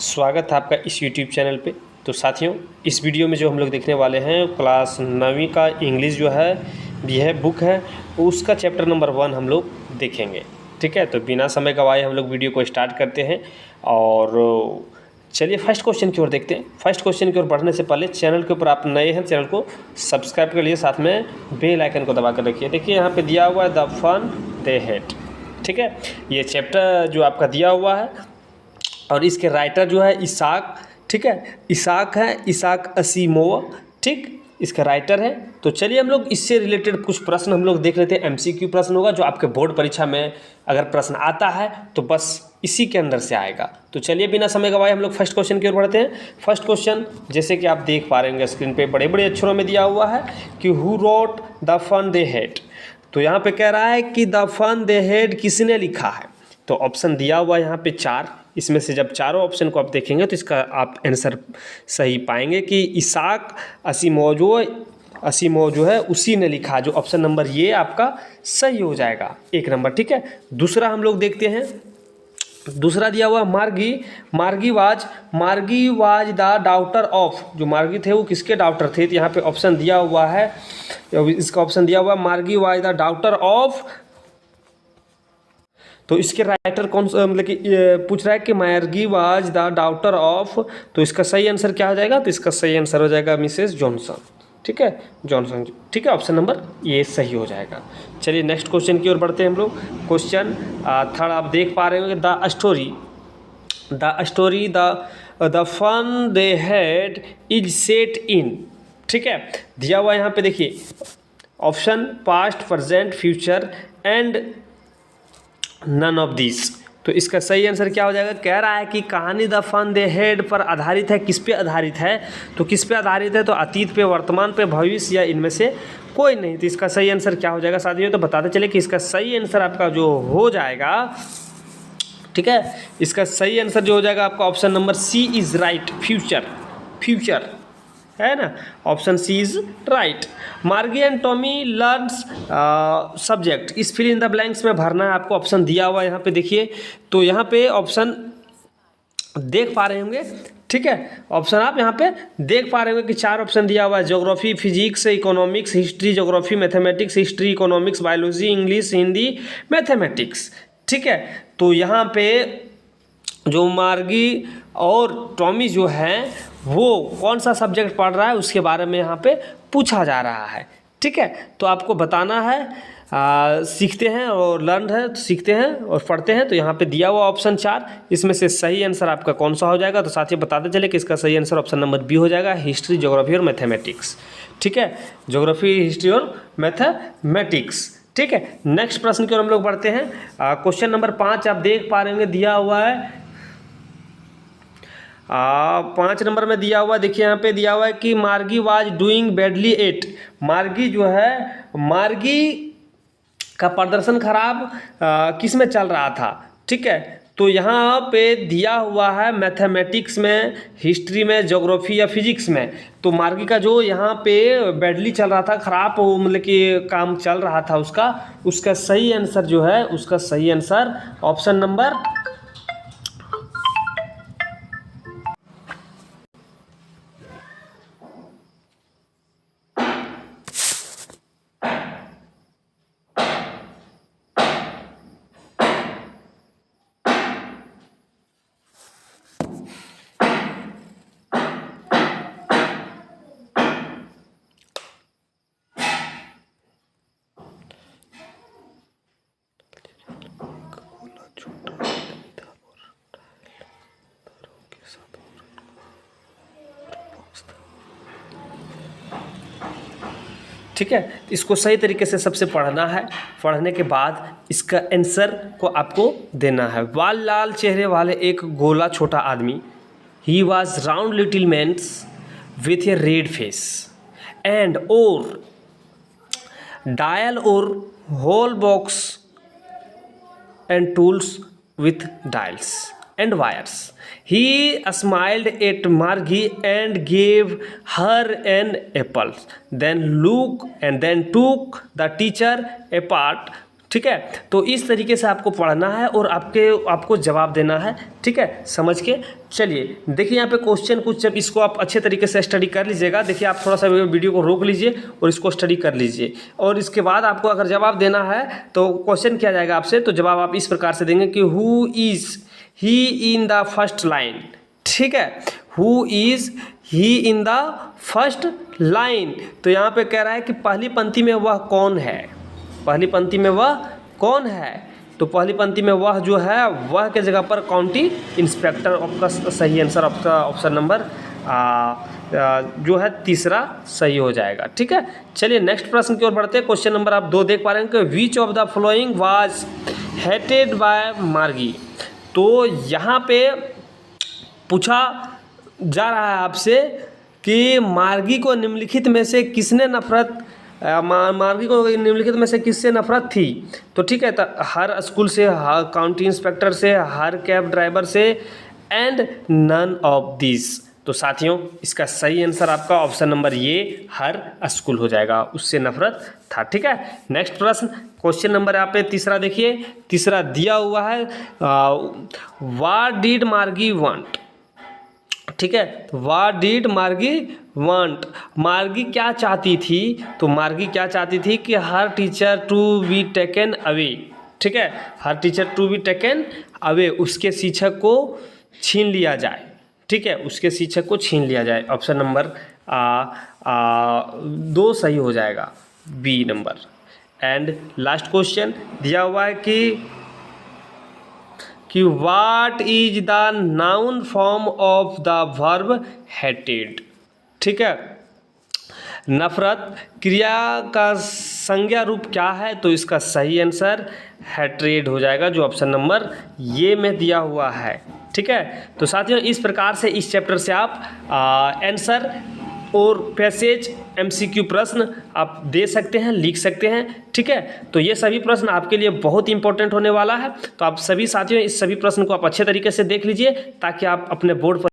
स्वागत है आपका इस यूट्यूब चैनल पे। तो साथियों, इस वीडियो में जो हम लोग देखने वाले हैं क्लास 9वीं का इंग्लिश जो है यह बुक है, उसका चैप्टर नंबर 1 हम लोग देखेंगे। ठीक है, तो बिना समय गवाए हम लोग वीडियो को स्टार्ट करते हैं और चलिए फर्स्ट क्वेश्चन की ओर देखते हैं। फर्स्ट क्वेश्चन की ओर बढ़ने से पहले चैनल के ऊपर आप नए हैं, चैनल को सब्सक्राइब कर लिए, साथ में बेल आइकन को दबा कर रखिए। देखिए यहाँ पे दिया हुआ है द फन दे हैड। ठीक है, ये चैप्टर जो आपका दिया हुआ है और इसके राइटर जो है इसाक। ठीक है, इसाक है, इसाक असीमोव। ठीक, इसका राइटर है। तो चलिए हम लोग इससे रिलेटेड कुछ प्रश्न हम लोग देख लेते हैं। एमसीक्यू प्रश्न होगा जो आपके बोर्ड परीक्षा में अगर प्रश्न आता है तो बस इसी के अंदर से आएगा। तो चलिए बिना समय गवाए हम लोग फर्स्ट क्वेश्चन की ओर बढ़ते हैं। फर्स्ट क्वेश्चन जैसे कि आप देख पा रहे होंगे स्क्रीन पे बड़े बड़े अक्षरों में दिया हुआ है कि who wrote the fun they had. तो यहाँ पे कह रहा है कि द फन दे हैड किसने लिखा है। तो ऑप्शन दिया हुआ है यहाँ पे 4। इसमें से जब चारों ऑप्शन को आप देखेंगे तो इसका आप आंसर सही पाएंगे कि इसाक असीमोव जो है उसी ने लिखा। जो ऑप्शन नंबर ये आपका सही हो जाएगा, 1 नंबर। ठीक है, दूसरा हम लोग देखते हैं। दूसरा दिया हुआ मार्गी वाज द डॉटर ऑफ। जो मार्गी थे वो किसके डॉटर थे। तो यहाँ पे ऑप्शन दिया हुआ है, इसका ऑप्शन दिया हुआ मार्गी वाज द डॉटर ऑफ। तो इसके राइटर कौन सा, मतलब कि पूछ रहा है कि मार्गी वाज द डॉटर ऑफ। तो इसका सही आंसर क्या हो जाएगा। तो इसका सही आंसर हो जाएगा मिसेस जॉनसन। ठीक है, जॉनसन। ठीक है, ऑप्शन नंबर ये सही हो जाएगा। चलिए नेक्स्ट क्वेश्चन की ओर बढ़ते हैं हम लोग। क्वेश्चन 3 आप देख पा रहे होंगे the fun they had is set in. ठीक है, दिया हुआ यहाँ पे देखिए option past, present, future and none of this. तो इसका सही आंसर क्या हो जाएगा। कह रहा है कि कहानी द फन दे हैड पर आधारित है। किस पे आधारित है। तो किस पे आधारित है। तो अतीत पे, वर्तमान पे, भविष्य या इनमें से कोई नहीं। तो इसका सही आंसर क्या हो जाएगा साथियों। तो बताते चले कि इसका सही आंसर आपका जो हो जाएगा, ठीक है, इसका सही आंसर जो हो जाएगा आपका option number C is right, future है ना। Option C is right. Margie and Tommy learns subject. इस फिल इन द ब्लैंक्स में भरना है आपको। ऑप्शन दिया हुआ है यहाँ पे देखिए। तो यहाँ पे ऑप्शन देख पा रहे होंगे। ठीक है, ऑप्शन आप यहाँ पे देख पा रहे होंगे कि 4 ऑप्शन दिया हुआ है। Geography, physics, economics, history, geography, mathematics, history, economics, biology, English, Hindi, mathematics. ठीक है, तो यहाँ पे जो मार्गी और टॉमी जो है वो कौन सा सब्जेक्ट पढ़ रहा है उसके बारे में यहाँ पे पूछा जा रहा है। ठीक है, तो आपको बताना है। सीखते हैं और लर्न है, तो सीखते हैं और पढ़ते हैं। तो यहाँ पे दिया हुआ ऑप्शन 4, इसमें से सही आंसर आपका कौन सा हो जाएगा। तो साथियों बताते चले कि इसका सही आंसर ऑप्शन नंबर बी हो जाएगा, हिस्ट्री, ज्योग्राफी और मैथमेटिक्स। ठीक है, ज्योग्राफी, हिस्ट्री और मैथमेटिक्स। ठीक है, नेक्स्ट प्रश्न की ओर हम लोग बढ़ते हैं। क्वेश्चन नंबर 5 आप देख पा रहे होंगे दिया हुआ है। 5 नंबर में दिया हुआ, देखिए यहाँ पे दिया हुआ है कि मार्गी वाज डूइंग बैडली एट। मार्गी जो है, मार्गी का प्रदर्शन खराब किस में चल रहा था। ठीक है, तो यहाँ पे दिया हुआ है मैथमेटिक्स में, हिस्ट्री में, ज्योग्राफी या फिजिक्स में। तो मार्गी का जो यहाँ पे बैडली चल रहा था, खराब मतलब कि काम चल रहा था उसका सही आंसर जो है, उसका सही आंसर ऑप्शन नंबर ठीक है, इसको सही तरीके से सबसे पढ़ना है। पढ़ने के बाद इसका आंसर को आपको देना है। बाल लाल चेहरे वाले एक गोला छोटा आदमी, he was round little mans with a red face and और डायल और whole box and tools with dials and wires. He smiled at Margie and gave her an apple. Then took the teacher apart ठीक है। तो इस तरीके से आपको पढ़ना है और आपको जवाब देना है, ठीक है, समझ के चलिए। देखिए यहाँ पे क्वेश्चन कुछ, जब इसको आप अच्छे तरीके से स्टडी कर लीजिएगा, देखिए आप थोड़ा सा वीडियो को रोक लीजिए और इसको स्टडी कर लीजिए, और इसके बाद आपको अगर जवाब देना है तो क्वेश्चन किया जाएगा आपसे, तो जवाब आप इस प्रकार से देंगे कि who is he in the first line, ठीक है, who is he in the first line. तो यहाँ पे कह रहा है कि पहली पंक्ति में वह कौन है, पहली पंक्ति में वह कौन है। तो पहली पंक्ति में वह जो है, वह के जगह पर काउंटी इंस्पेक्टर, आपका सही आंसर आपका ऑप्शन नंबर जो है तीसरा सही हो जाएगा, ठीक है। चलिए नेक्स्ट प्रश्न की ओर बढ़ते हैं। क्वेश्चन नंबर आप 2 देख पा रहे हैं कि which of the following was hated by Margie. तो यहाँ पे पूछा जा रहा है आपसे कि मार्गी को निम्नलिखित में से किसने नफरत, मार्गी को निम्नलिखित में से किससे नफरत थी। तो ठीक है, तो हर स्कूल से, हर काउंटी इंस्पेक्टर से, हर कैब ड्राइवर से, एंड नन ऑफ दिस। तो साथियों इसका सही आंसर आपका ऑप्शन नंबर ये हर स्कूल हो जाएगा, उससे नफरत था, ठीक है। नेक्स्ट प्रश्न, क्वेश्चन नंबर यहाँ पे तीसरा देखिए, तीसरा दिया हुआ है, व्हाट डिड मार्गी वांट, ठीक है, व्हाट डिड मार्गी वांट, मार्गी क्या चाहती थी। तो मार्गी क्या चाहती थी कि हर teacher to be taken away, ठीक है, हर teacher to be taken away, उसके शिक्षक को छीन लिया जाए, ठीक है, उसके शिक्षक को छीन लिया जाए। ऑप्शन नंबर 2 सही हो जाएगा, B number. And last question दिया हुआ है कि what is the noun form of the verb hated, ठीक है, नफरत क्रिया का संज्ञा रूप क्या है। तो इसका सही आंसर हेट्रेड हो जाएगा, जो ऑप्शन नंबर ये में दिया हुआ है, ठीक है। तो साथियों इस प्रकार से इस चैप्टर से आप आंसर और पैसेज MCQ प्रश्न आप दे सकते हैं, लिख सकते हैं, ठीक है। तो ये सभी प्रश्न आपके लिए बहुत इंपॉर्टेंट होने वाला है। तो आप सभी साथियों इस सभी प्रश्न को आप अच्छे तरीके से देख लीजिए, ताकि आप अपने बोर्ड पर